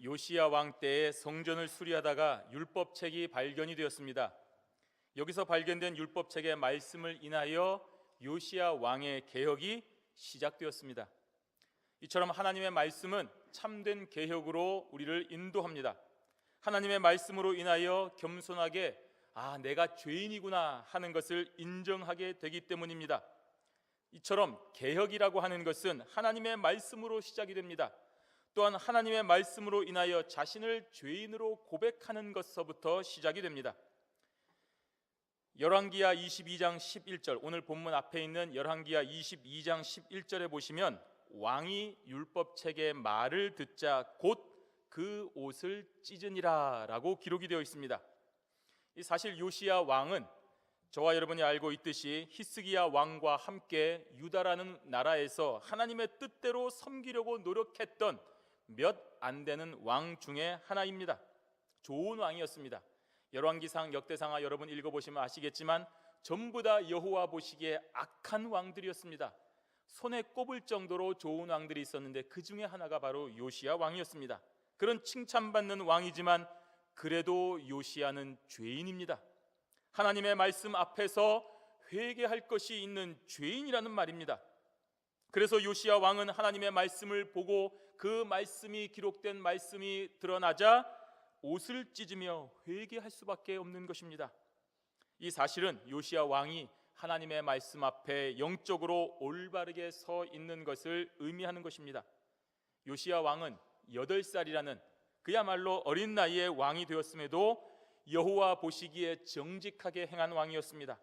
요시야 왕 때에 성전을 수리하다가 율법책이 발견이 되었습니다. 여기서 발견된 율법책의 말씀을 인하여 요시야 왕의 개혁이 시작되었습니다. 이처럼 하나님의 말씀은 참된 개혁으로 우리를 인도합니다. 하나님의 말씀으로 인하여 겸손하게 내가 죄인이구나 하는 것을 인정하게 되기 때문입니다. 이처럼 개혁이라고 하는 것은 하나님의 말씀으로 시작이 됩니다. 또한 하나님의 말씀으로 인하여 자신을 죄인으로 고백하는 것서부터 시작이 됩니다. 열왕기하 22장 11절, 오늘 본문 앞에 있는 열왕기하 22장 11절에 보시면 왕이 율법책의 말을 듣자 곧 그 옷을 찢으니라 라고 기록이 되어 있습니다. 사실 요시야 왕은 저와 여러분이 알고 있듯이 히스기야 왕과 함께 유다라는 나라에서 하나님의 뜻대로 섬기려고 노력했던 몇 안 되는 왕 중에 하나입니다. 좋은 왕이었습니다. 열왕기상, 역대상하 여러분 읽어보시면 아시겠지만 전부 다 여호와 보시기에 악한 왕들이었습니다. 손에 꼽을 정도로 좋은 왕들이 있었는데 그 중에 하나가 바로 요시야 왕이었습니다. 그런 칭찬받는 왕이지만 그래도 요시야는 죄인입니다. 하나님의 말씀 앞에서 회개할 것이 있는 죄인이라는 말입니다. 그래서 요시야 왕은 하나님의 말씀을 보고 그 말씀이 기록된 말씀이 드러나자 옷을 찢으며 회개할 수밖에 없는 것입니다. 이 사실은 요시야 왕이 하나님의 말씀 앞에 영적으로 올바르게 서 있는 것을 의미하는 것입니다. 요시야 왕은 8살이라는 그야말로 어린 나이에 왕이 되었음에도 여호와 보시기에 정직하게 행한 왕이었습니다.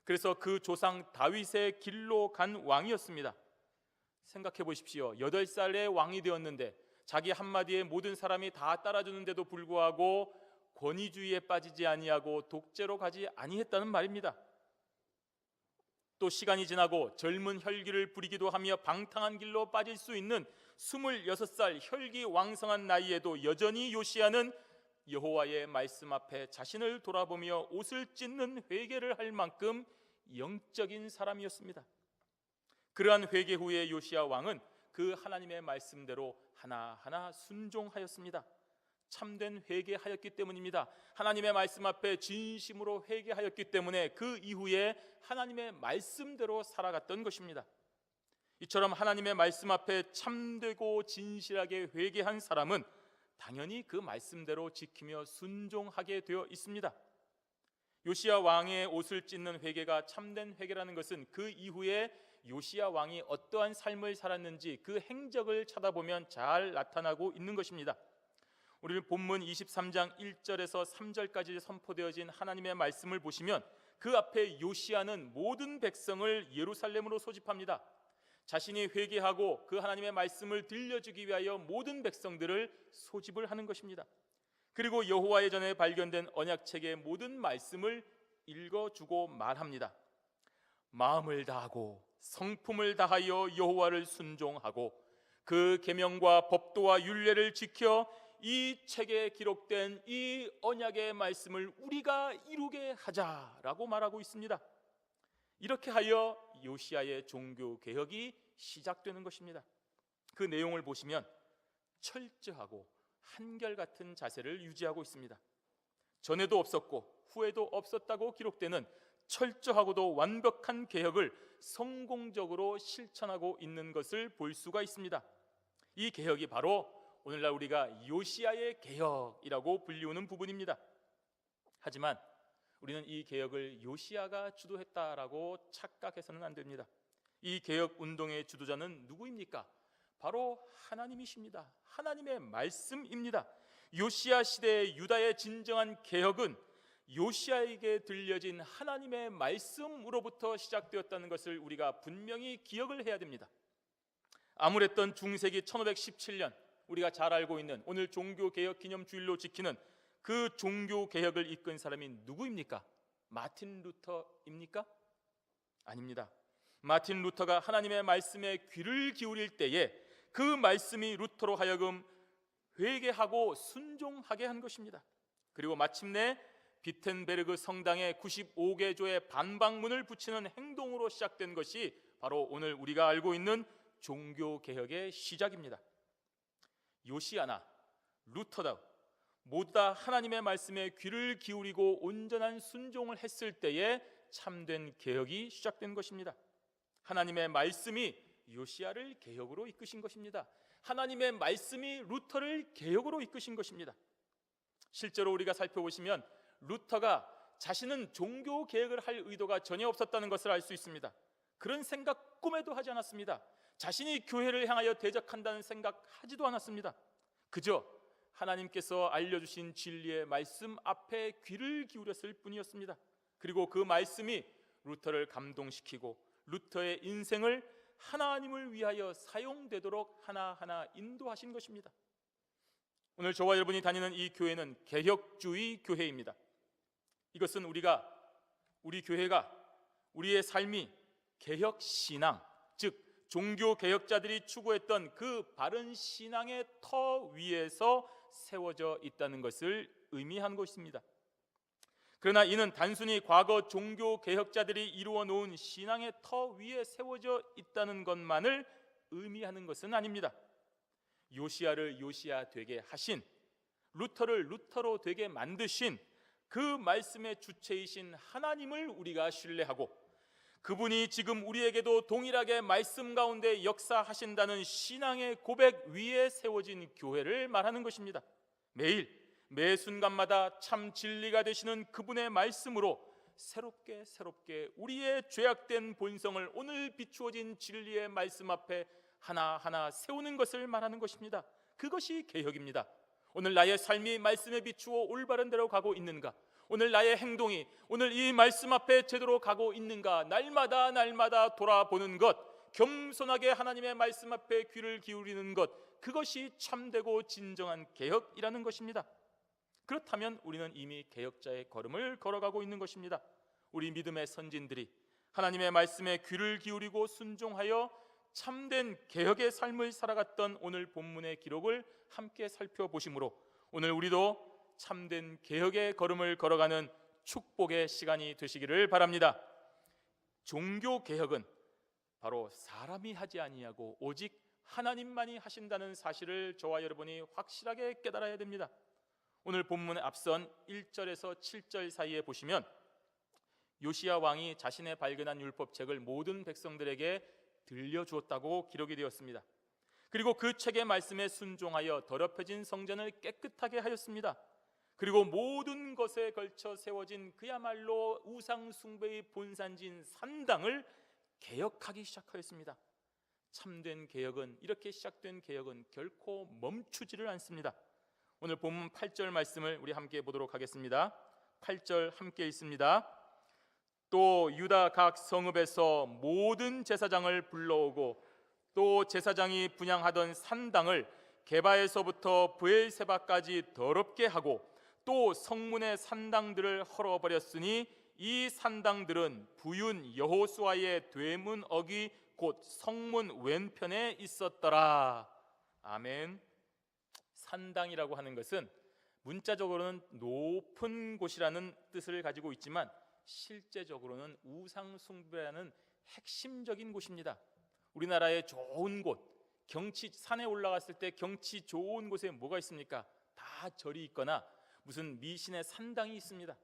그래서 그 조상 다윗의 길로 간 왕이었습니다. 생각해 보십시오. 8살에 왕이 되었는데 자기 한마디에 모든 사람이 다 따라주는데도 불구하고 권위주의에 빠지지 아니하고 독재로 가지 아니했다는 말입니다. 또 시간이 지나고 젊은 혈기를 부리기도 하며 방탕한 길로 빠질 수 있는 26살 혈기왕성한 나이에도 여전히 요시야는 여호와의 말씀 앞에 자신을 돌아보며 옷을 찢는 회개를 할 만큼 영적인 사람이었습니다. 그러한 회개 후에 요시야 왕은 그 하나님의 말씀대로 하나하나 순종하였습니다. 참된 회개하였기 때문입니다. 하나님의 말씀 앞에 진심으로 회개하였기 때문에 그 이후에 하나님의 말씀대로 살아갔던 것입니다. 이처럼 하나님의 말씀 앞에 참되고 진실하게 회개한 사람은 당연히 그 말씀대로 지키며 순종하게 되어 있습니다. 요시야 왕의 옷을 찢는 회개가 참된 회개라는 것은 그 이후에 요시야 왕이 어떠한 삶을 살았는지 그 행적을 찾아보면 잘 나타나고 있는 것입니다. 우리는 본문 23장 1절에서 3절까지 선포되어진 하나님의 말씀을 보시면 그 앞에 요시야는 모든 백성을 예루살렘으로 소집합니다. 자신이 회개하고 그 하나님의 말씀을 들려주기 위하여 모든 백성들을 소집을 하는 것입니다. 그리고 여호와의 전에 발견된 언약책의 모든 말씀을 읽어주고 말합니다. 마음을 다하고 성품을 다하여 여호와를 순종하고 그 계명과 법도와 율례를 지켜 이 책에 기록된 이 언약의 말씀을 우리가 이루게 하자라고 말하고 있습니다. 이렇게 하여 요시야의 종교 개혁이 시작되는 것입니다. 그 내용을 보시면 철저하고 한결같은 자세를 유지하고 있습니다. 전에도 없었고 후에도 없었다고 기록되는 철저하고도 완벽한 개혁을 성공적으로 실천하고 있는 것을 볼 수가 있습니다. 이 개혁이 바로 오늘날 우리가 요시야의 개혁이라고 불리우는 부분입니다. 하지만 우리는 이 개혁을 요시야가 주도했다라고 착각해서는 안 됩니다. 이 개혁 운동의 주도자는 누구입니까? 바로 하나님이십니다. 하나님의 말씀입니다. 요시야 시대의 유다의 진정한 개혁은 요시야에게 들려진 하나님의 말씀으로부터 시작되었다는 것을 우리가 분명히 기억을 해야 됩니다. 아무랬던 중세기 1517년 우리가 잘 알고 있는 오늘 종교개혁 기념주일로 지키는 그 종교개혁을 이끈 사람이 누구입니까? 마틴 루터입니까? 아닙니다. 마틴 루터가 하나님의 말씀에 귀를 기울일 때에 그 말씀이 루터로 하여금 회개하고 순종하게 한 것입니다. 그리고 마침내 비텐베르그 성당에 95개조의 반박문을 붙이는 행동으로 시작된 것이 바로 오늘 우리가 알고 있는 종교개혁의 시작입니다. 요시야나 루터다 모두 다 하나님의 말씀에 귀를 기울이고 온전한 순종을 했을 때에 참된 개혁이 시작된 것입니다. 하나님의 말씀이 요시야를 개혁으로 이끄신 것입니다. 하나님의 말씀이 루터를 개혁으로 이끄신 것입니다. 실제로 우리가 살펴보시면 루터가 자신은 종교 개혁을 할 의도가 전혀 없었다는 것을 알 수 있습니다. 그런 생각 꿈에도 하지 않았습니다. 자신이 교회를 향하여 대적한다는 생각 하지도 않았습니다. 그저 하나님께서 알려주신 진리의 말씀 앞에 귀를 기울였을 뿐이었습니다. 그리고 그 말씀이 루터를 감동시키고 루터의 인생을 하나님을 위하여 사용되도록 하나하나 인도하신 것입니다. 오늘 저와 여러분이 다니는 이 교회는 개혁주의 교회입니다. 이것은 우리 교회가 우리의 삶이 개혁신앙, 즉 종교개혁자들이 추구했던 그 바른 신앙의 터 위에서 세워져 있다는 것을 의미한 것입니다. 그러나 이는 단순히 과거 종교개혁자들이 이루어 놓은 신앙의 터 위에 세워져 있다는 것만을 의미하는 것은 아닙니다. 요시야를 요시야 되게 하신, 루터를 루터로 되게 만드신 그 말씀의 주체이신 하나님을 우리가 신뢰하고 그분이 지금 우리에게도 동일하게 말씀 가운데 역사하신다는 신앙의 고백 위에 세워진 교회를 말하는 것입니다. 매일 매 순간마다 참 진리가 되시는 그분의 말씀으로 새롭게 우리의 죄악된 본성을 오늘 비추어진 진리의 말씀 앞에 하나하나 세우는 것을 말하는 것입니다. 그것이 개혁입니다. 오늘 나의 삶이 말씀에 비추어 올바른 대로 가고 있는가? 오늘 나의 행동이 오늘 이 말씀 앞에 제대로 가고 있는가? 날마다 돌아보는 것, 겸손하게 하나님의 말씀 앞에 귀를 기울이는 것, 그것이 참되고 진정한 개혁이라는 것입니다. 그렇다면 우리는 이미 개혁자의 걸음을 걸어가고 있는 것입니다. 우리 믿음의 선진들이 하나님의 말씀에 귀를 기울이고 순종하여 참된 개혁의 삶을 살아갔던 오늘 본문의 기록을 함께 살펴보심으로 오늘 우리도 참된 개혁의 걸음을 걸어가는 축복의 시간이 되시기를 바랍니다. 종교 개혁은 바로 사람이 하지 아니하고 오직 하나님만이 하신다는 사실을 저와 여러분이 확실하게 깨달아야 됩니다. 오늘 본문에 앞선 1절에서 7절 사이에 보시면 요시야 왕이 자신의 발견한 율법책을 모든 백성들에게 들려주었다고 기록이 되었습니다. 그리고 그 책의 말씀에 순종하여 더럽혀진 성전을 깨끗하게 하였습니다. 그리고 모든 것에 걸쳐 세워진 그야말로 우상 숭배의 본산지인 산당을 개혁하기 시작하였습니다. 참된 개혁은, 이렇게 시작된 개혁은 결코 멈추지를 않습니다. 오늘 본문 8절 말씀을 우리 함께 보도록 하겠습니다. 8절 함께 읽습니다. 또 유다 각 성읍에서 모든 제사장을 불러오고 또 제사장이 분향하던 산당을 게바에서부터 브엘세바까지 더럽게 하고 또 성문의 산당들을 헐어버렸으니 이 산당들은 부윤 여호수아의 되문 어귀 곧 성문 왼편에 있었더라. 아멘. 산당이라고 하는 것은 문자적으로는 높은 곳이라는 뜻을 가지고 있지만 실제적으로는 우상 숭배라는 핵심적인 곳입니다. 우리나라의 좋은 곳, 경치, 산에 올라갔을 때 경치 좋은 곳에 뭐가 있습니까? 다 절이 있거나 무슨 미신의 산당이 있습니다.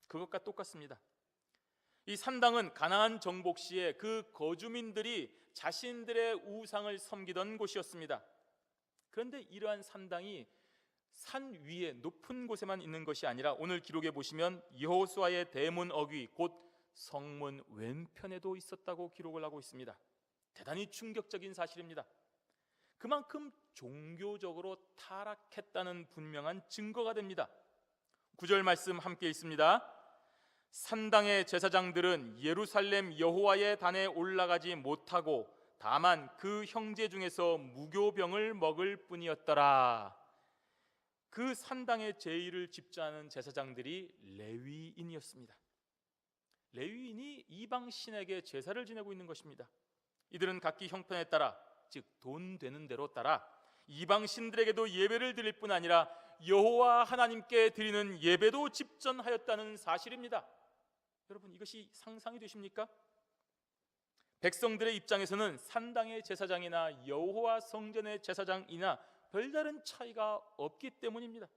그것과 똑같습니다. 이 산당은 가나안 정복 시에 그 거주민들이 자신들의 우상을 섬기던 곳이었습니다. 그런데 이러한 산당이 산 위에 높은 곳에만 있는 것이 아니라 오늘 기록에 보시면 여호수아의 대문 어귀 곧 성문 왼편에도 있었다고 기록을 하고 있습니다. 대단히 충격적인 사실입니다. 그만큼 종교적으로 타락했다는 분명한 증거가 됩니다. 9절 말씀 함께 있습니다. 산당의 제사장들은 예루살렘 여호와의 단에 올라가지 못하고 다만 그 형제 중에서 무교병을 먹을 뿐이었더라. 그 산당의 제의를 집주하는 제사장들이 레위인이었습니다. 레위인이 이방 신에게 제사를 지내고 있는 것입니다. 이들은 각기 형편에 따라, 즉 돈 되는 대로 따라 이방 신들에게도 예배를 드릴 뿐 아니라 여호와 하나님께 드리는 예배도 집전하였다는 사실입니다. 여러분, 이것이 상상이 되십니까? 백성들의 입장에서는 산당의 제사장이나 여호와 성전의 제사장이나 별다른 차이가 없기 때문입니다.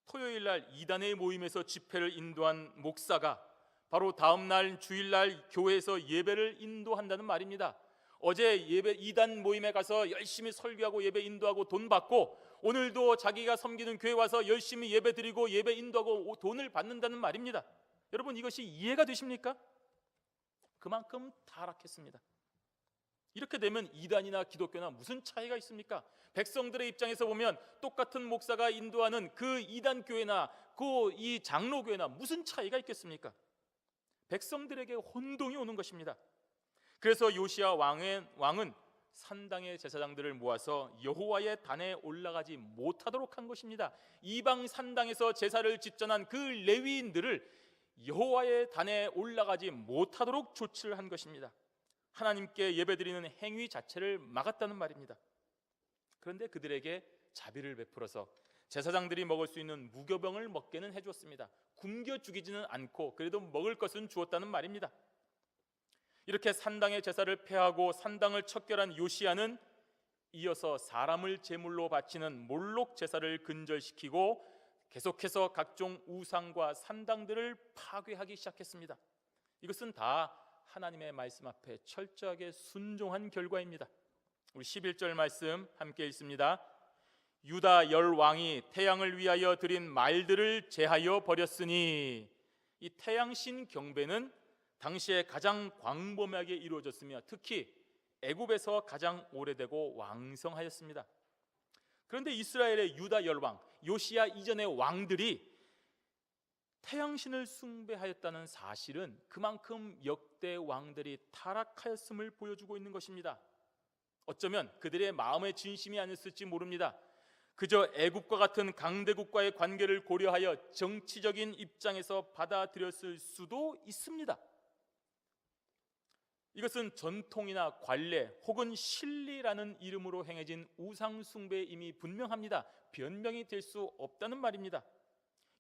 토요일 날 이단의 모임에서 집회를 인도한 목사가 바로 다음 날 주일날 교회에서 예배를 인도한다는 말입니다. 어제 예배 이단 모임에 가서 열심히 설교하고 예배 인도하고 돈 받고 오늘도 자기가 섬기는 교회 와서 열심히 예배 드리고 예배 인도하고 돈을 받는다는 말입니다. 여러분, 이것이 이해가 되십니까? 그만큼 타락했습니다. 이렇게 되면 이단이나 기독교나 무슨 차이가 있습니까? 백성들의 입장에서 보면 똑같은 목사가 인도하는 그 이단 교회나 그 이 장로 교회나 무슨 차이가 있겠습니까? 백성들에게 혼동이 오는 것입니다. 그래서 요시야 왕은 산당의 제사장들을 모아서 여호와의 단에 올라가지 못하도록 한 것입니다. 이방 산당에서 제사를 지전한 그 레위인들을 여호와의 단에 올라가지 못하도록 조치를 한 것입니다. 하나님께 예배드리는 행위 자체를 막았다는 말입니다. 그런데 그들에게 자비를 베풀어서 제사장들이 먹을 수 있는 무교병을 먹게는 해주었습니다. 굶겨 죽이지는 않고 그래도 먹을 것은 주었다는 말입니다. 이렇게 산당의 제사를 폐하고 산당을 척결한 요시야는 이어서 사람을 제물로 바치는 몰록 제사를 근절시키고 계속해서 각종 우상과 산당들을 파괴하기 시작했습니다. 이것은 다 하나님의 말씀 앞에 철저하게 순종한 결과입니다. 우리 11절 말씀 함께 읽습니다. 유다 열 왕이 태양을 위하여 드린 말들을 제하여 버렸으니, 이 태양신 경배는 당시에 가장 광범위하게 이루어졌으며 특히 애굽에서 가장 오래되고 왕성하였습니다. 그런데 이스라엘의 유다 열왕 요시야 이전의 왕들이 태양신을 숭배하였다는 사실은 그만큼 역대 왕들이 타락하였음을 보여주고 있는 것입니다. 어쩌면 그들의 마음의 진심이 아니었을지 모릅니다. 그저 애굽과 같은 강대국과의 관계를 고려하여 정치적인 입장에서 받아들였을 수도 있습니다. 이것은 전통이나 관례 혹은 신리라는 이름으로 행해진 우상 숭배에 이미 분명합니다. 변명이 될 수 없다는 말입니다.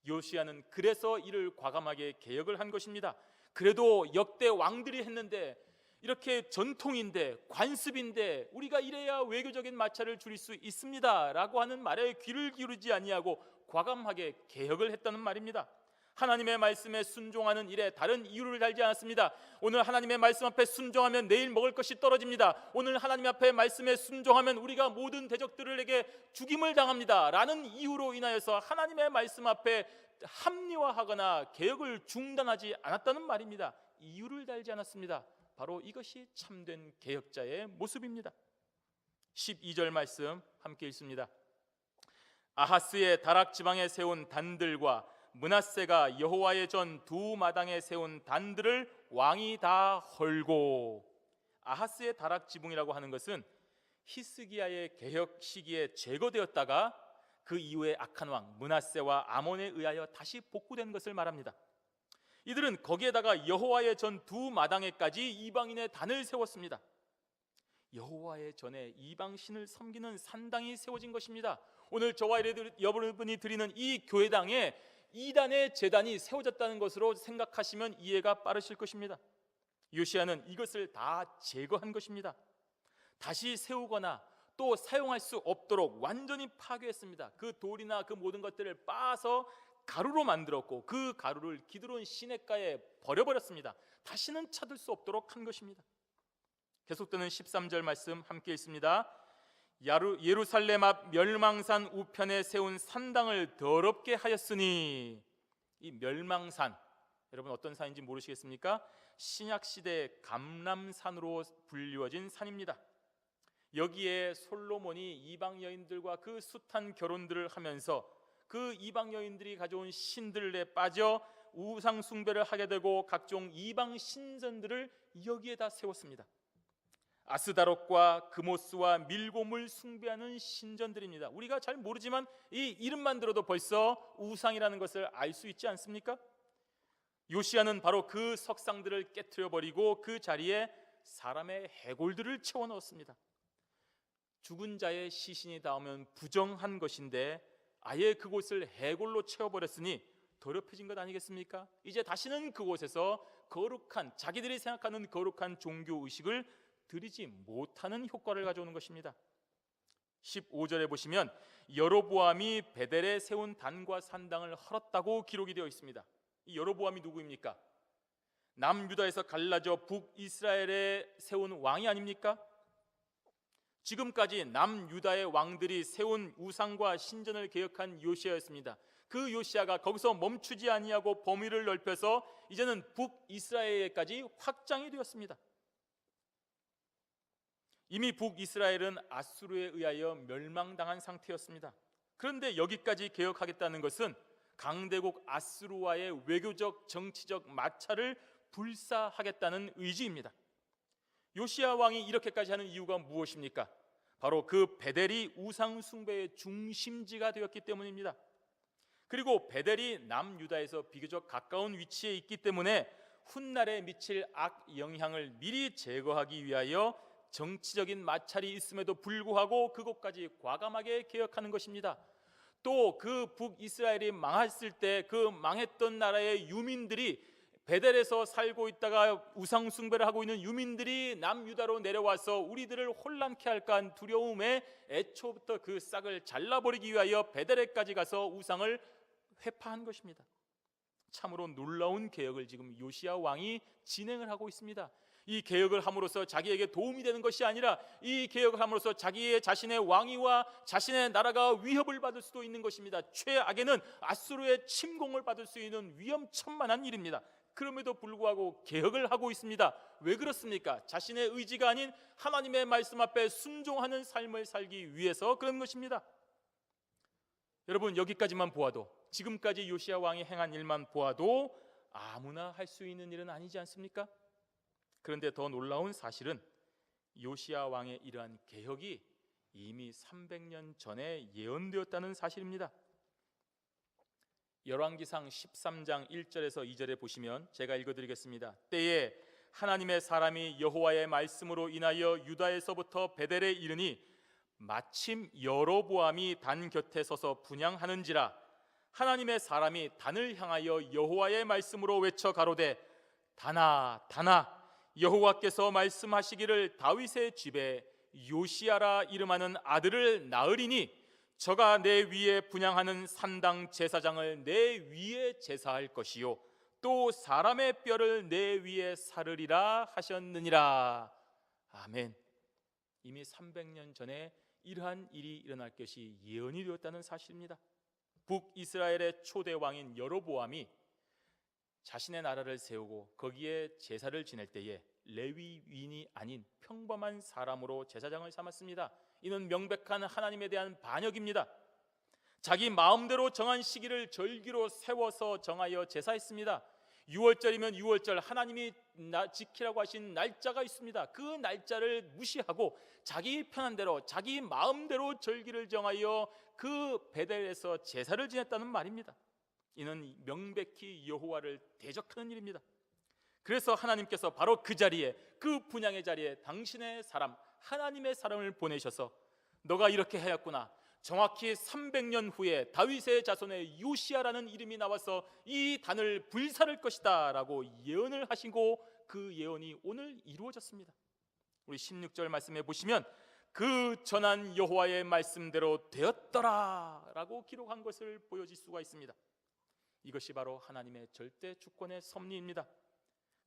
요시야는 그래서 이를 과감하게 개혁을 한 것입니다. 그래도 역대 왕들이 했는데, 이렇게 전통인데 관습인데 우리가 이래야 외교적인 마찰을 줄일 수 있습니다 라고 하는 말에 귀를 기울이지 아니하고 과감하게 개혁을 했다는 말입니다. 하나님의 말씀에 순종하는 일에 다른 이유를 달지 않았습니다. 오늘 하나님의 말씀 앞에 순종하면 내일 먹을 것이 떨어집니다. 오늘 하나님 앞에 말씀에 순종하면 우리가 모든 대적들에게 죽임을 당합니다 라는 이유로 인하여서 하나님의 말씀 앞에 합리화하거나 개혁을 중단하지 않았다는 말입니다. 이유를 달지 않았습니다. 바로 이것이 참된 개혁자의 모습입니다. 12절 말씀 함께 읽습니다. 아하스의 다락 지방에 세운 단들과 므낫세가 여호와의 전 두 마당에 세운 단들을 왕이 다 헐고, 아하스의 다락 지붕이라고 하는 것은 히스기야의 개혁 시기에 제거되었다가 그 이후에 악한 왕 므낫세와 아몬에 의하여 다시 복구된 것을 말합니다. 이들은 거기에다가 여호와의 전 두 마당에까지 이방인의 단을 세웠습니다. 여호와의 전에 이방 신을 섬기는 산당이 세워진 것입니다. 오늘 저와 여러분이 드리는 이 교회당에 이단의 제단이 세워졌다는 것으로 생각하시면 이해가 빠르실 것입니다. 요시야는 이것을 다 제거한 것입니다. 다시 세우거나 또 사용할 수 없도록 완전히 파괴했습니다. 그 돌이나 그 모든 것들을 빻아서 가루로 만들었고 그 가루를 기드론 시냇가에 버려버렸습니다. 다시는 찾을 수 없도록 한 것입니다. 계속되는 13절 말씀 함께 읽습니다. 예루살렘 앞 멸망산 우편에 세운 산당을 더럽게 하였으니, 이 멸망산, 여러분 어떤 산인지 모르시겠습니까? 신약시대 감람산으로 불리워진 산입니다. 여기에 솔로몬이 이방 여인들과 그 숱한 결혼들을 하면서 그 이방 여인들이 가져온 신들에 빠져 우상 숭배를 하게 되고 각종 이방 신전들을 여기에다 세웠습니다. 아스다롯과 그모스와 밀곰을 숭배하는 신전들입니다. 우리가 잘 모르지만 이 이름만 들어도 벌써 우상이라는 것을 알 수 있지 않습니까? 요시야는 바로 그 석상들을 깨트려 버리고 그 자리에 사람의 해골들을 채워 넣었습니다. 죽은 자의 시신이 닿으면 부정한 것인데 아예 그곳을 해골로 채워버렸으니 더럽혀진 것 아니겠습니까? 이제 다시는 그곳에서 거룩한, 자기들이 생각하는 거룩한 종교 의식을 드리지 못하는 효과를 가져오는 것입니다. 15절에 보시면 여로보암이 베델에 세운 단과 산당을 헐었다고 기록이 되어 있습니다. 이 여로보암이 누구입니까? 남유다에서 갈라져 북이스라엘에 세운 왕이 아닙니까? 지금까지 남유다의 왕들이 세운 우상과 신전을 개혁한 요시아였습니다. 그 요시아가 거기서 멈추지 아니하고 범위를 넓혀서 이제는 북이스라엘까지 확장이 되었습니다. 이미 북이스라엘은 아수르에 의하여 멸망당한 상태였습니다. 그런데 여기까지 개혁하겠다는 것은 강대국 아수르와의 외교적 정치적 마찰을 불사하겠다는 의지입니다. 요시야 왕이 이렇게까지 하는 이유가 무엇입니까? 바로 그 베델이 우상 숭배의 중심지가 되었기 때문입니다. 그리고 베델이 남유다에서 비교적 가까운 위치에 있기 때문에 훗날에 미칠 악 영향을 미리 제거하기 위하여 정치적인 마찰이 있음에도 불구하고 그곳까지 과감하게 개혁하는 것입니다. 또 그 북이스라엘이 망했을 때 그 망했던 나라의 유민들이 베델에서 살고 있다가 우상 숭배를 하고 있는 유민들이 남유다로 내려와서 우리들을 혼란케 할까 한 두려움에 애초부터 그 싹을 잘라버리기 위하여 베델에까지 가서 우상을 회파한 것입니다. 참으로 놀라운 개혁을 지금 요시야 왕이 진행을 하고 있습니다. 이 개혁을 함으로써 자기에게 도움이 되는 것이 아니라 이 개혁을 함으로써 자기의 자신의 왕위와 자신의 나라가 위협을 받을 수도 있는 것입니다. 최악에는 아수르의 침공을 받을 수 있는 위험천만한 일입니다. 그럼에도 불구하고 개혁을 하고 있습니다. 왜 그렇습니까? 자신의 의지가 아닌 하나님의 말씀 앞에 순종하는 삶을 살기 위해서 그런 것입니다. 여러분, 여기까지만 보아도, 지금까지 요시야 왕이 행한 일만 보아도 아무나 할 수 있는 일은 아니지 않습니까? 그런데 더 놀라운 사실은 요시야 왕의 이러한 개혁이 이미 300년 전에 예언되었다는 사실입니다. 열왕기상 13장 1절에서 2절에 보시면 제가 읽어드리겠습니다. 때에 하나님의 사람이 여호와의 말씀으로 인하여 유다에서부터 베델에 이르니 마침 여로보암이 단 곁에 서서 분향하는지라 하나님의 사람이 단을 향하여 여호와의 말씀으로 외쳐 가로되 단아 단아 여호와께서 말씀하시기를 다윗의 집에 요시야라 이름하는 아들을 낳으리니 저가 내 위에 분향하는 산당 제사장을 내 위에 제사할 것이요 또 사람의 뼈를 내 위에 사르리라 하셨느니라. 아멘. 이미 300년 전에 이러한 일이 일어날 것이 예언이 되었다는 사실입니다. 북이스라엘의 초대 왕인 여로보암이 자신의 나라를 세우고 거기에 제사를 지낼 때에 레위인이 아닌 평범한 사람으로 제사장을 삼았습니다. 이는 명백한 하나님에 대한 반역입니다. 자기 마음대로 정한 시기를 절기로 세워서 정하여 제사했습니다. 6월절이면 6월절 하나님이 지키라고 하신 날짜가 있습니다. 그 날짜를 무시하고 자기 편한 대로 자기 마음대로 절기를 정하여 그 베델에서 제사를 지냈다는 말입니다. 이는 명백히 여호와를 대적하는 일입니다. 그래서 하나님께서 바로 그 자리에, 그 분향의 자리에 당신의 사람, 하나님의 사람을 보내셔서 너가 이렇게 하였구나, 정확히 300년 후에 다윗의 자손의 요시야라는 이름이 나와서 이 단을 불사를 것이다 라고 예언을 하시고 그 예언이 오늘 이루어졌습니다. 우리 16절 말씀해 보시면 그 전한 여호와의 말씀대로 되었더라 라고 기록한 것을 보여질 수가 있습니다. 이것이 바로 하나님의 절대 주권의 섭리입니다.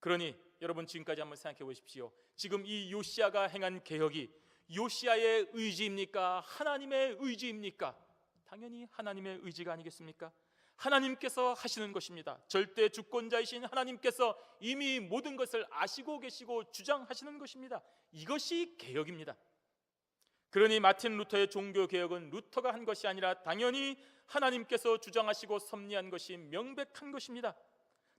그러니 여러분 지금까지 한번 생각해 보십시오. 지금 이 요시야가 행한 개혁이 요시야의 의지입니까? 하나님의 의지입니까? 당연히 하나님의 의지가 아니겠습니까? 하나님께서 하시는 것입니다. 절대 주권자이신 하나님께서 이미 모든 것을 아시고 계시고 주장하시는 것입니다. 이것이 개혁입니다. 그러니 마틴 루터의 종교개혁은 루터가 한 것이 아니라 당연히 하나님께서 주장하시고 섭리한 것이 명백한 것입니다.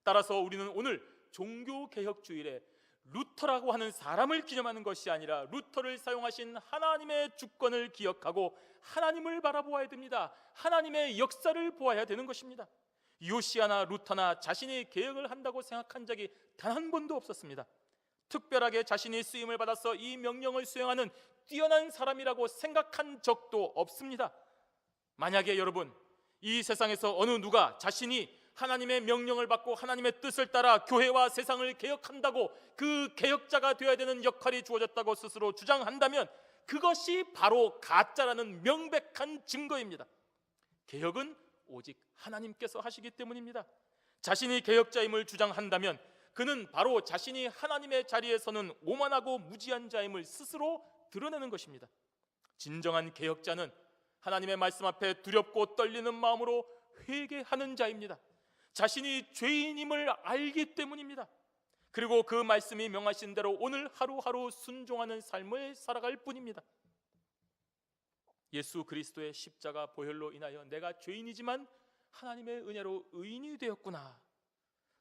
따라서 우리는 오늘 종교개혁주일에 루터라고 하는 사람을 기념하는 것이 아니라 루터를 사용하신 하나님의 주권을 기억하고 하나님을 바라보아야 됩니다. 하나님의 역사를 보아야 되는 것입니다. 요시야나 루터나 자신이 개혁을 한다고 생각한 적이 단 한 번도 없었습니다. 특별하게 자신이 쓰임을 받아서 이 명령을 수행하는 뛰어난 사람이라고 생각한 적도 없습니다. 만약에 여러분 이 세상에서 어느 누가 자신이 하나님의 명령을 받고 하나님의 뜻을 따라 교회와 세상을 개혁한다고 그 개혁자가 되어야 되는 역할이 주어졌다고 스스로 주장한다면 그것이 바로 가짜라는 명백한 증거입니다. 개혁은 오직 하나님께서 하시기 때문입니다. 자신이 개혁자임을 주장한다면 그는 바로 자신이 하나님의 자리에 서는 오만하고 무지한 자임을 스스로 드러내는 것입니다. 진정한 개혁자는 하나님의 말씀 앞에 두렵고 떨리는 마음으로 회개하는 자입니다. 자신이 죄인임을 알기 때문입니다. 그리고 그 말씀이 명하신 대로 오늘 하루하루 순종하는 삶을 살아갈 뿐입니다. 예수 그리스도의 십자가 보혈로 인하여 내가 죄인이지만 하나님의 은혜로 의인이 되었구나,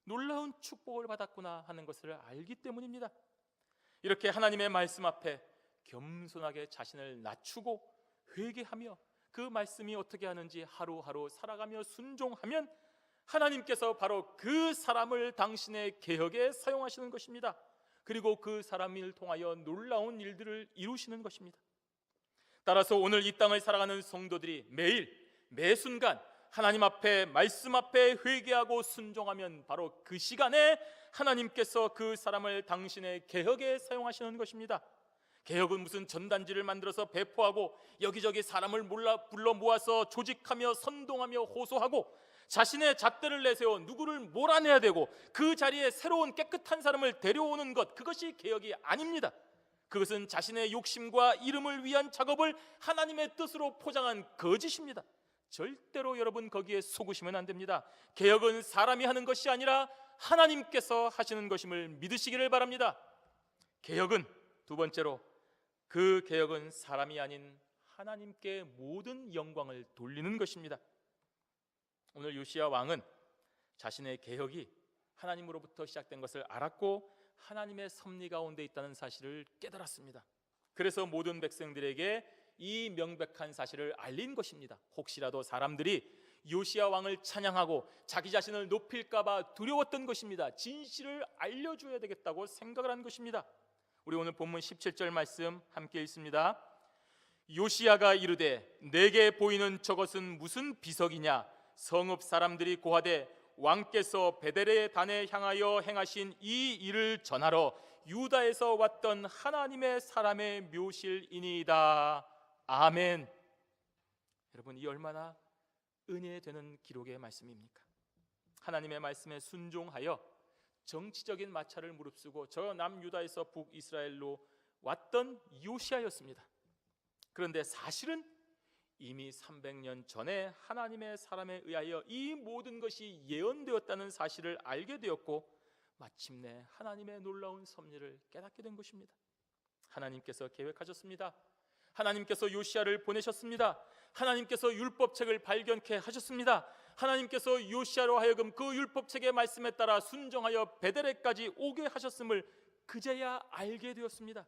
놀라운 축복을 받았구나 하는 것을 알기 때문입니다. 이렇게 하나님의 말씀 앞에 겸손하게 자신을 낮추고 회개하며 그 말씀이 어떻게 하는지 하루하루 살아가며 순종하면 하나님께서 바로 그 사람을 당신의 개혁에 사용하시는 것입니다. 그리고 그 사람을 통하여 놀라운 일들을 이루시는 것입니다. 따라서 오늘 이 땅을 살아가는 성도들이 매일 매순간 하나님 앞에 말씀 앞에 회개하고 순종하면 바로 그 시간에 하나님께서 그 사람을 당신의 개혁에 사용하시는 것입니다. 개혁은 무슨 전단지를 만들어서 배포하고 여기저기 사람을 불러 모아서 조직하며 선동하며 호소하고 자신의 잣대를 내세워 누구를 몰아내야 되고 그 자리에 새로운 깨끗한 사람을 데려오는 것, 그것이 개혁이 아닙니다. 그것은 자신의 욕심과 이름을 위한 작업을 하나님의 뜻으로 포장한 거짓입니다. 절대로 여러분 거기에 속으시면 안 됩니다. 개혁은 사람이 하는 것이 아니라 하나님께서 하시는 것임을 믿으시기를 바랍니다. 개혁은 두 번째로, 그 개혁은 사람이 아닌 하나님께 모든 영광을 돌리는 것입니다. 오늘 요시야 왕은 자신의 개혁이 하나님으로부터 시작된 것을 알았고 하나님의 섭리 가운데 있다는 사실을 깨달았습니다. 그래서 모든 백성들에게 이 명백한 사실을 알린 것입니다. 혹시라도 사람들이 요시야 왕을 찬양하고 자기 자신을 높일까 봐 두려웠던 것입니다. 진실을 알려줘야 되겠다고 생각을 한 것입니다. 우리 오늘 본문 17절 말씀 함께 읽습니다. 요시야가 이르되 내게 보이는 저것은 무슨 비석이냐? 성읍 사람들이 고하되 왕께서 베델의 단에 향하여 행하신 이 일을 전하러 유다에서 왔던 하나님의 사람의 묘실이니이다. 아멘. 여러분, 이 얼마나 은혜 되는 기록의 말씀입니까? 하나님의 말씀에 순종하여 정치적인 마찰을 무릅쓰고 저 남유다에서 북이스라엘로 왔던 요시야였습니다. 그런데 사실은 이미 300년 전에 하나님의 사람에 의하여 이 모든 것이 예언되었다는 사실을 알게 되었고 마침내 하나님의 놀라운 섭리를 깨닫게 된 것입니다. 하나님께서 계획하셨습니다. 하나님께서 요시야를 보내셨습니다. 하나님께서 율법책을 발견케 하셨습니다. 하나님께서 요시야로 하여금 그 율법책의 말씀에 따라 순종하여 베델에까지 오게 하셨음을 그제야 알게 되었습니다.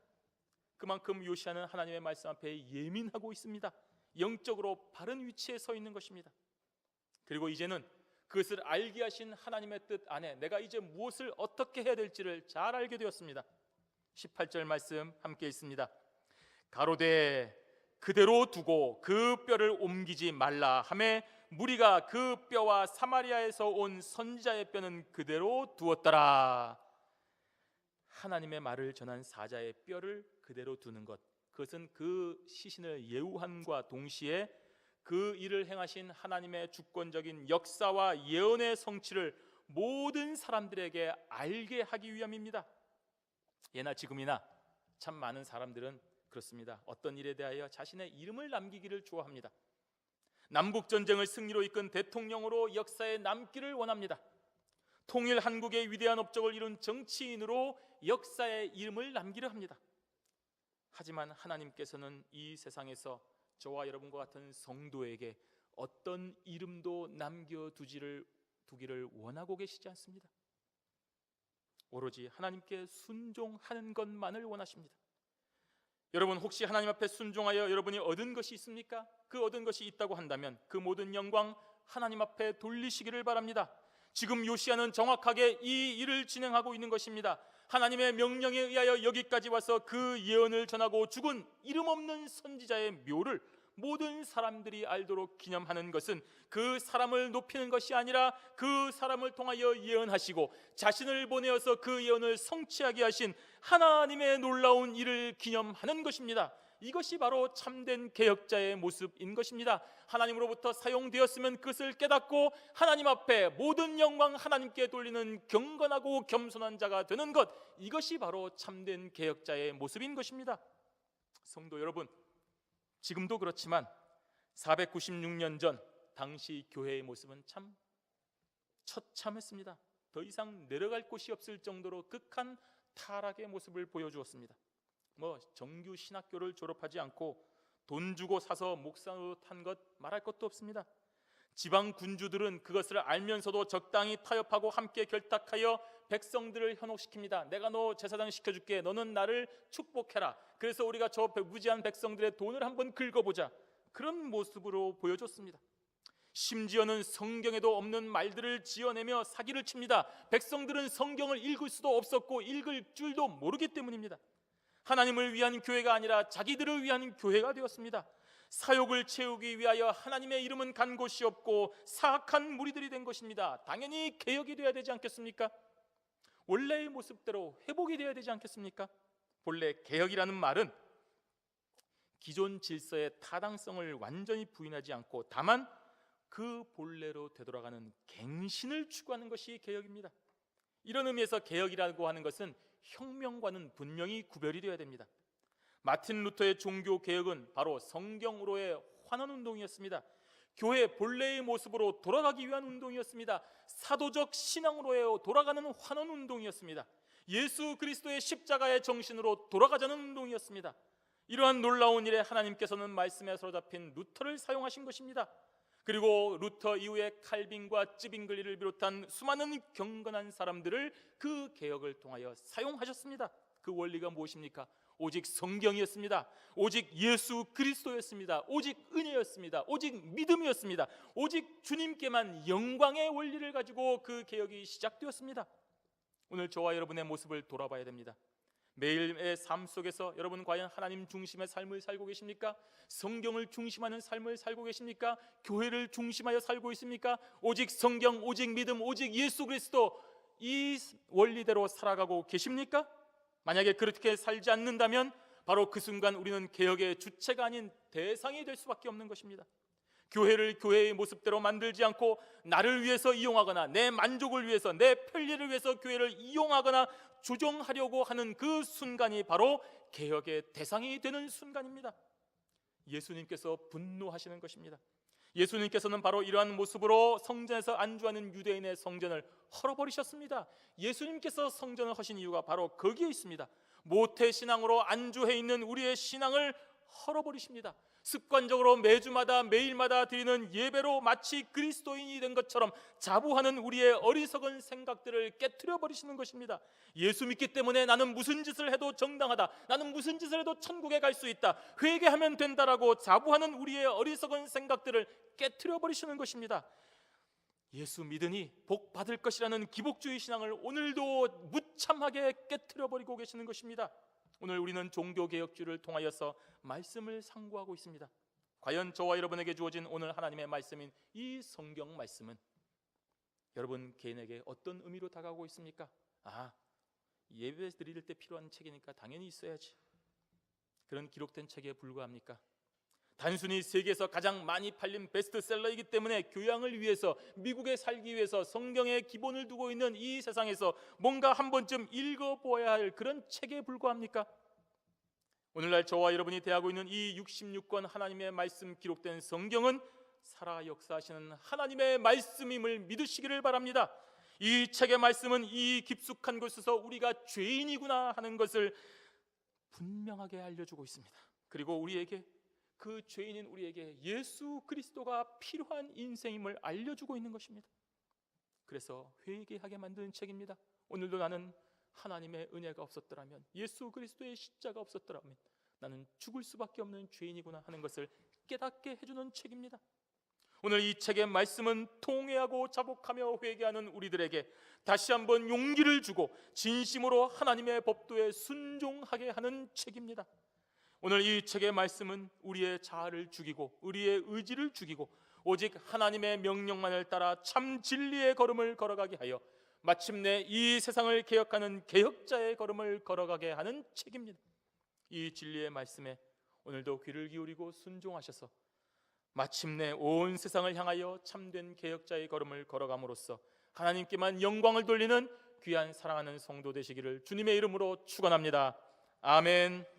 그만큼 요시야는 하나님의 말씀 앞에 예민하고 있습니다. 영적으로 바른 위치에 서 있는 것입니다. 그리고 이제는 그것을 알게 하신 하나님의 뜻 안에 내가 이제 무엇을 어떻게 해야 될지를 잘 알게 되었습니다. 18절 말씀 함께 있습니다. 가로되 그대로 두고 그 뼈를 옮기지 말라 하매 무리가 그 뼈와 사마리아에서 온 선지자의 뼈는 그대로 두었더라. 하나님의 말을 전한 사자의 뼈를 그대로 두는 것, 그것은 그 시신을 예우함과 동시에 그 일을 행하신 하나님의 주권적인 역사와 예언의 성취를 모든 사람들에게 알게 하기 위함입니다. 예나 지금이나 참 많은 사람들은 그렇습니다. 어떤 일에 대하여 자신의 이름을 남기기를 좋아합니다. 남북전쟁을 승리로 이끈 대통령으로 역사에 남기를 원합니다. 통일 한국의 위대한 업적을 이룬 정치인으로 역사에 이름을 남기려 합니다. 하지만 하나님께서는 이 세상에서 저와 여러분과 같은 성도에게 어떤 이름도 남겨두기를 원하고 계시지 않습니다. 오로지 하나님께 순종하는 것만을 원하십니다. 여러분, 혹시 하나님 앞에 순종하여 여러분이 얻은 것이 있습니까? 그 얻은 것이 있다고 한다면 그 모든 영광 하나님 앞에 돌리시기를 바랍니다. 지금 요시야는 정확하게 이 일을 진행하고 있는 것입니다. 하나님의 명령에 의하여 여기까지 와서 그 예언을 전하고 죽은 이름 없는 선지자의 묘를 모든 사람들이 알도록 기념하는 것은 그 사람을 높이는 것이 아니라 그 사람을 통하여 예언하시고 자신을 보내어서 그 예언을 성취하게 하신 하나님의 놀라운 일을 기념하는 것입니다. 이것이 바로 참된 개혁자의 모습인 것입니다. 하나님으로부터 사용되었으면 그것을 깨닫고 하나님 앞에 모든 영광 하나님께 돌리는 경건하고 겸손한 자가 되는 것, 이것이 바로 참된 개혁자의 모습인 것입니다. 성도 여러분, 지금도 그렇지만 496년 전 당시 교회의 모습은 참 처참했습니다. 더 이상 내려갈 곳이 없을 정도로 극한 타락의 모습을 보여주었습니다. 정규 신학교를 졸업하지 않고 돈 주고 사서 목사 노릇한 것 말할 것도 없습니다. 지방 군주들은 그것을 알면서도 적당히 타협하고 함께 결탁하여 백성들을 현혹시킵니다. 내가 너 제사장 시켜줄게, 너는 나를 축복해라. 그래서 우리가 저 무지한 백성들의 돈을 한번 긁어보자, 그런 모습으로 보여줬습니다. 심지어는 성경에도 없는 말들을 지어내며 사기를 칩니다. 백성들은 성경을 읽을 수도 없었고 읽을 줄도 모르기 때문입니다. 하나님을 위한 교회가 아니라 자기들을 위한 교회가 되었습니다. 사욕을 채우기 위하여 하나님의 이름은 간 곳이 없고 사악한 무리들이 된 것입니다. 당연히 개혁이 되어야 되지 않겠습니까? 원래의 모습대로 회복이 되어야 되지 않겠습니까? 본래 개혁이라는 말은 기존 질서의 타당성을 완전히 부인하지 않고 다만 그 본래로 되돌아가는 갱신을 추구하는 것이 개혁입니다. 이런 의미에서 개혁이라고 하는 것은 혁명과는 분명히 구별이 되어야 됩니다. 마틴 루터의 종교 개혁은 바로 성경으로의 환원운동이었습니다. 교회 본래의 모습으로 돌아가기 위한 운동이었습니다. 사도적 신앙으로의 돌아가는 환원운동이었습니다. 예수 그리스도의 십자가의 정신으로 돌아가자는 운동이었습니다. 이러한 놀라운 일에 하나님께서는 말씀에 사로잡힌 루터를 사용하신 것입니다. 그리고 루터 이후에 칼빈과 찌빙글리를 비롯한 수많은 경건한 사람들을 그 개혁을 통하여 사용하셨습니다. 그 원리가 무엇입니까? 오직 성경이었습니다. 오직 예수 그리스도였습니다. 오직 은혜였습니다. 오직 믿음이었습니다. 오직 주님께만 영광의 원리를 가지고 그 개혁이 시작되었습니다. 오늘 저와 여러분의 모습을 돌아봐야 됩니다. 매일의 삶 속에서 여러분 과연 하나님 중심의 삶을 살고 계십니까? 성경을 중심하는 삶을 살고 계십니까? 교회를 중심하여 살고 있습니까? 오직 성경, 오직 믿음, 오직 예수 그리스도, 이 원리대로 살아가고 계십니까? 만약에 그렇게 살지 않는다면 바로 그 순간 우리는 개혁의 주체가 아닌 대상이 될 수밖에 없는 것입니다. 교회를 교회의 모습대로 만들지 않고 나를 위해서 이용하거나 내 만족을 위해서, 내 편리를 위해서 교회를 이용하거나 조정하려고 하는 그 순간이 바로 개혁의 대상이 되는 순간입니다. 예수님께서 분노하시는 것입니다. 예수님께서는 바로 이러한 모습으로 성전에서 안주하는 유대인의 성전을 헐어버리셨습니다. 예수님께서 성전을 하신 이유가 바로 거기에 있습니다. 모태신앙으로 안주해 있는 우리의 신앙을 헐어버리십니다. 습관적으로 매주마다 매일마다 드리는 예배로 마치 그리스도인이 된 것처럼 자부하는 우리의 어리석은 생각들을 깨트려 버리시는 것입니다. 예수 믿기 때문에 나는 무슨 짓을 해도 정당하다, 나는 무슨 짓을 해도 천국에 갈 수 있다, 회개하면 된다라고 자부하는 우리의 어리석은 생각들을 깨트려 버리시는 것입니다. 예수 믿으니 복 받을 것이라는 기복주의 신앙을 오늘도 무참하게 깨트려 버리고 계시는 것입니다. 오늘 우리는 종교개혁주의를 통하여서 말씀을 상고하고 있습니다. 과연 저와 여러분에게 주어진 오늘 하나님의 말씀인 이 성경 말씀은 여러분 개인에게 어떤 의미로 다가오고 있습니까? 예배 드릴 때 필요한 책이니까 당연히 있어야지, 그런 기록된 책에 불과합니까? 단순히 세계에서 가장 많이 팔린 베스트셀러이기 때문에 교양을 위해서, 미국에 살기 위해서 성경의 기본을 두고 있는 이 세상에서 뭔가 한 번쯤 읽어보아야 할 그런 책에 불과합니까? 오늘날 저와 여러분이 대하고 있는 이 66권 하나님의 말씀 기록된 성경은 살아 역사하시는 하나님의 말씀임을 믿으시기를 바랍니다. 이 책의 말씀은 이 깊숙한 곳에서 우리가 죄인이구나 하는 것을 분명하게 알려주고 있습니다. 그리고 우리에게, 그 죄인인 우리에게 예수 그리스도가 필요한 인생임을 알려주고 있는 것입니다. 그래서 회개하게 만드는 책입니다. 오늘도 나는 하나님의 은혜가 없었더라면, 예수 그리스도의 십자가 없었더라면 나는 죽을 수밖에 없는 죄인이구나 하는 것을 깨닫게 해주는 책입니다. 오늘 이 책의 말씀은 통회하고 자복하며 회개하는 우리들에게 다시 한번 용기를 주고 진심으로 하나님의 법도에 순종하게 하는 책입니다. 오늘 이 책의 말씀은 우리의 자아를 죽이고 우리의 의지를 죽이고 오직 하나님의 명령만을 따라 참 진리의 걸음을 걸어가게 하여 마침내 이 세상을 개혁하는 개혁자의 걸음을 걸어가게 하는 책입니다. 이 진리의 말씀에 오늘도 귀를 기울이고 순종하셔서 마침내 온 세상을 향하여 참된 개혁자의 걸음을 걸어감으로써 하나님께만 영광을 돌리는 귀한 사랑하는 성도 되시기를 주님의 이름으로 축원합니다. 아멘.